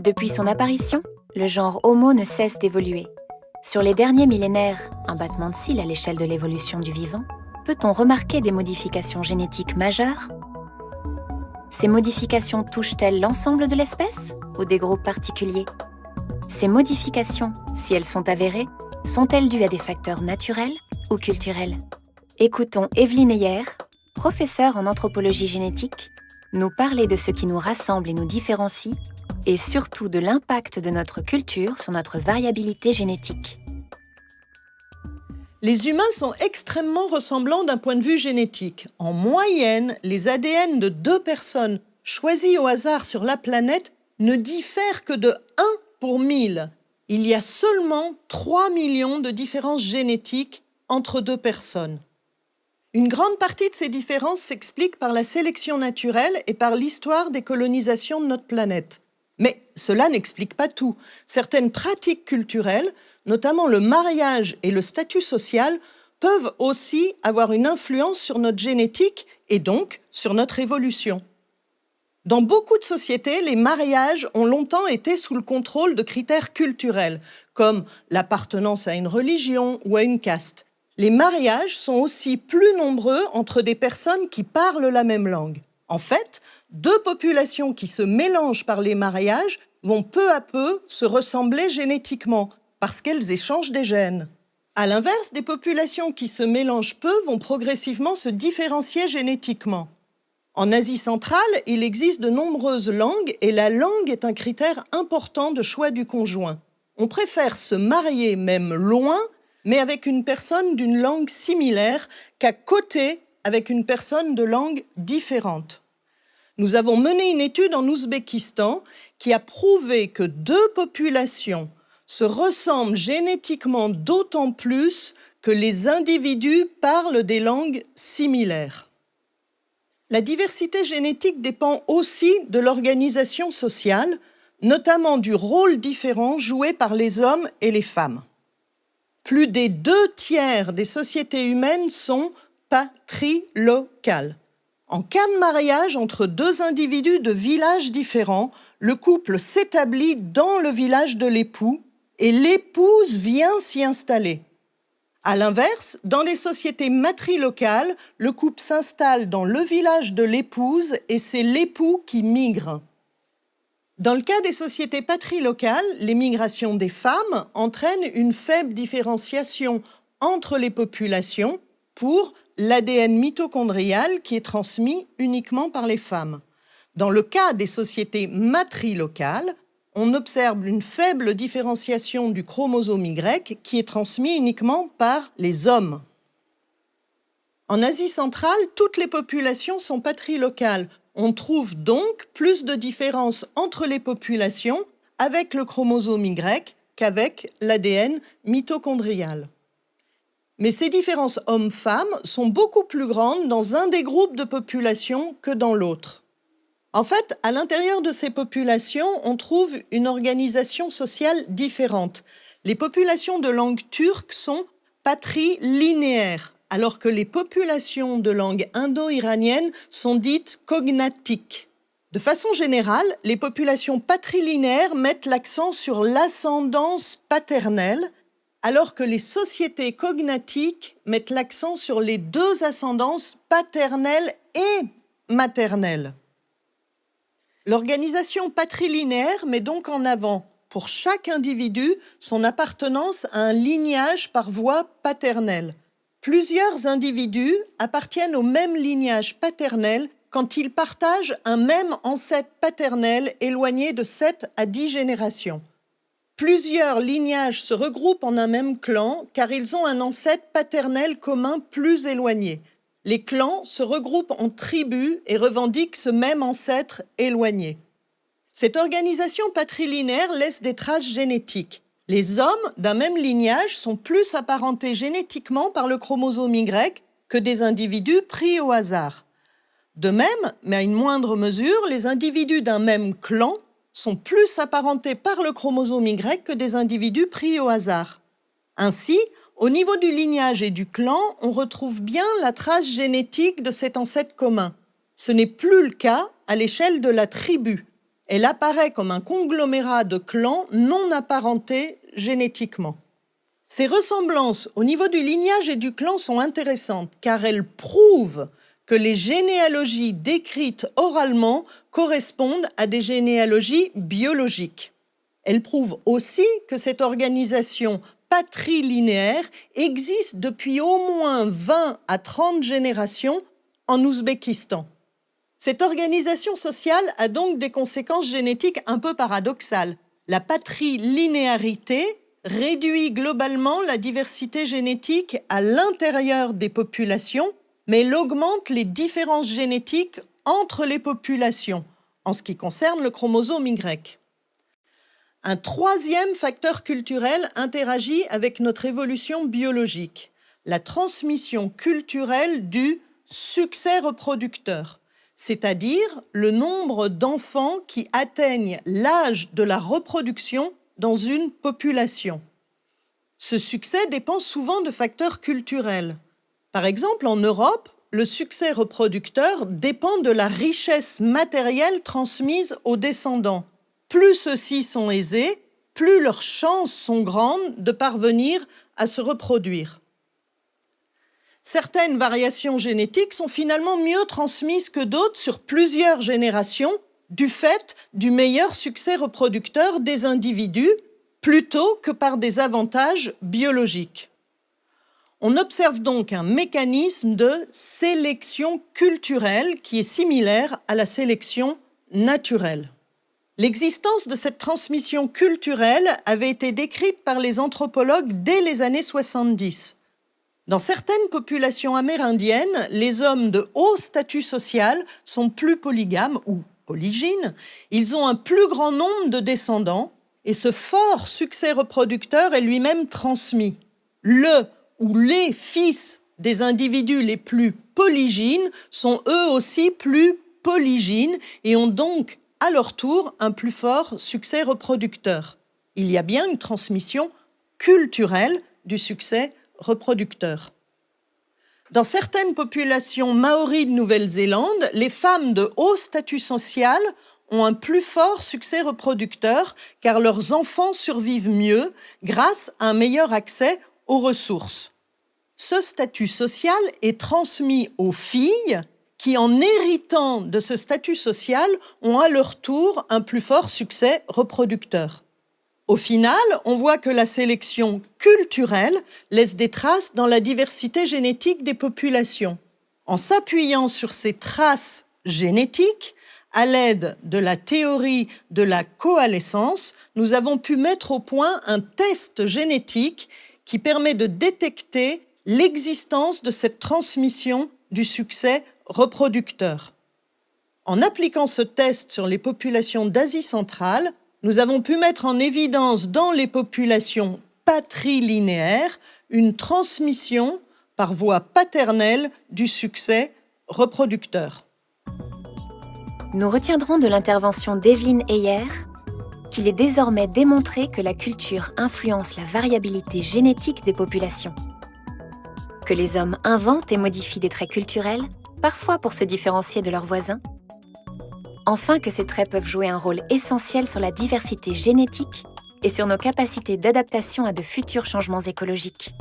Depuis son apparition, le genre Homo ne cesse d'évoluer. Sur les derniers millénaires, un battement de cils à l'échelle de l'évolution du vivant, peut-on remarquer des modifications génétiques majeures? Ces modifications touchent-elles l'ensemble de l'espèce ou des groupes particuliers? Ces modifications, si elles sont avérées, sont-elles dues à des facteurs naturels ou culturels? Écoutons Evelyne Heyer, professeure en anthropologie génétique, nous parler de ce qui nous rassemble et nous différencie, et surtout de l'impact de notre culture sur notre variabilité génétique. Les humains sont extrêmement ressemblants d'un point de vue génétique. En moyenne, les ADN de 2 personnes choisies au hasard sur la planète ne diffèrent que de 1 pour 1000. Il y a seulement 3 millions de différences génétiques entre 2 personnes. Une grande partie de ces différences s'explique par la sélection naturelle et par l'histoire des colonisations de notre planète. Mais cela n'explique pas tout. Certaines pratiques culturelles, notamment le mariage et le statut social, peuvent aussi avoir une influence sur notre génétique et donc sur notre évolution. Dans beaucoup de sociétés, les mariages ont longtemps été sous le contrôle de critères culturels, comme l'appartenance à une religion ou à une caste. Les mariages sont aussi plus nombreux entre des personnes qui parlent la même langue. En fait, 2 populations qui se mélangent par les mariages vont peu à peu se ressembler génétiquement, parce qu'elles échangent des gènes. À l'inverse, des populations qui se mélangent peu vont progressivement se différencier génétiquement. En Asie centrale, il existe de nombreuses langues et la langue est un critère important de choix du conjoint. On préfère se marier même loin, mais avec une personne d'une langue similaire, qu'à côté avec une personne de langue différente. Nous avons mené une étude en Ouzbékistan qui a prouvé que 2 populations se ressemblent génétiquement d'autant plus que les individus parlent des langues similaires. La diversité génétique dépend aussi de l'organisation sociale, notamment du rôle différent joué par les hommes et les femmes. Plus des 2/3 des sociétés humaines sont patrilocales. En cas de mariage entre 2 individus de villages différents, le couple s'établit dans le village de l'époux et l'épouse vient s'y installer. À l'inverse, dans les sociétés matrilocales, le couple s'installe dans le village de l'épouse et c'est l'époux qui migre. Dans le cas des sociétés patrilocales, les migrations des femmes entraînent une faible différenciation entre les populations pour l'ADN mitochondrial qui est transmis uniquement par les femmes. Dans le cas des sociétés matrilocales, on observe une faible différenciation du chromosome Y qui est transmis uniquement par les hommes. En Asie centrale, toutes les populations sont patrilocales. On trouve donc plus de différences entre les populations avec le chromosome Y qu'avec l'ADN mitochondrial. Mais ces différences hommes-femmes sont beaucoup plus grandes dans un des groupes de population que dans l'autre. En fait, à l'intérieur de ces populations, on trouve une organisation sociale différente. Les populations de langue turque sont patrilinéaires, alors que les populations de langue indo-iranienne sont dites cognatiques. De façon générale, les populations patrilinéaires mettent l'accent sur l'ascendance paternelle, alors que les sociétés cognatiques mettent l'accent sur les 2 ascendances paternelle et maternelle. L'organisation patrilinéaire met donc en avant, pour chaque individu, son appartenance à un lignage par voie paternelle. Plusieurs individus appartiennent au même lignage paternel quand ils partagent un même ancêtre paternel éloigné de 7 à 10 générations. Plusieurs lignages se regroupent en un même clan car ils ont un ancêtre paternel commun plus éloigné. Les clans se regroupent en tribus et revendiquent ce même ancêtre éloigné. Cette organisation patrilinéaire laisse des traces génétiques. Les hommes d'un même lignage sont plus apparentés génétiquement par le chromosome Y que des individus pris au hasard. De même, mais à une moindre mesure, les individus d'un même clan sont plus apparentés par le chromosome Y que des individus pris au hasard. Ainsi, au niveau du lignage et du clan, on retrouve bien la trace génétique de cet ancêtre commun. Ce n'est plus le cas à l'échelle de la tribu. Elle apparaît comme un conglomérat de clans non apparentés génétiquement. Ces ressemblances au niveau du lignage et du clan sont intéressantes car elles prouvent que les généalogies décrites oralement correspondent à des généalogies biologiques. Elles prouvent aussi que cette organisation patrilinéaire existe depuis au moins 20 à 30 générations en Ouzbékistan. Cette organisation sociale a donc des conséquences génétiques un peu paradoxales. La patrilinéarité réduit globalement la diversité génétique à l'intérieur des populations, mais elle augmente les différences génétiques entre les populations, en ce qui concerne le chromosome Y. Un troisième facteur culturel interagit avec notre évolution biologique, la transmission culturelle du succès reproducteur, c'est-à-dire le nombre d'enfants qui atteignent l'âge de la reproduction dans une population. Ce succès dépend souvent de facteurs culturels. Par exemple, en Europe, le succès reproducteur dépend de la richesse matérielle transmise aux descendants. Plus ceux-ci sont aisés, plus leurs chances sont grandes de parvenir à se reproduire. Certaines variations génétiques sont finalement mieux transmises que d'autres sur plusieurs générations du fait du meilleur succès reproducteur des individus plutôt que par des avantages biologiques. On observe donc un mécanisme de sélection culturelle qui est similaire à la sélection naturelle. L'existence de cette transmission culturelle avait été décrite par les anthropologues dès les années 70. Dans certaines populations amérindiennes, les hommes de haut statut social sont plus polygames ou polygynes. Ils ont un plus grand nombre de descendants et ce fort succès reproducteur est lui-même transmis. Le ou les fils des individus les plus polygynes sont eux aussi plus polygynes et ont donc à leur tour un plus fort succès reproducteur. Il y a bien une transmission culturelle du succès reproducteur. Dans certaines populations maoris de Nouvelle-Zélande, les femmes de haut statut social ont un plus fort succès reproducteur car leurs enfants survivent mieux grâce à un meilleur accès aux ressources. Ce statut social est transmis aux filles qui, en héritant de ce statut social, ont à leur tour un plus fort succès reproducteur. Au final, on voit que la sélection culturelle laisse des traces dans la diversité génétique des populations. En s'appuyant sur ces traces génétiques, à l'aide de la théorie de la coalescence, nous avons pu mettre au point un test génétique qui permet de détecter l'existence de cette transmission du succès reproducteur. En appliquant ce test sur les populations d'Asie centrale, nous avons pu mettre en évidence dans les populations patrilinéaires une transmission par voie paternelle du succès reproducteur. Nous retiendrons de l'intervention d'Evelyne Heyer qu'il est désormais démontré que la culture influence la variabilité génétique des populations, que les hommes inventent et modifient des traits culturels, parfois pour se différencier de leurs voisins, enfin que ces traits peuvent jouer un rôle essentiel sur la diversité génétique et sur nos capacités d'adaptation à de futurs changements écologiques.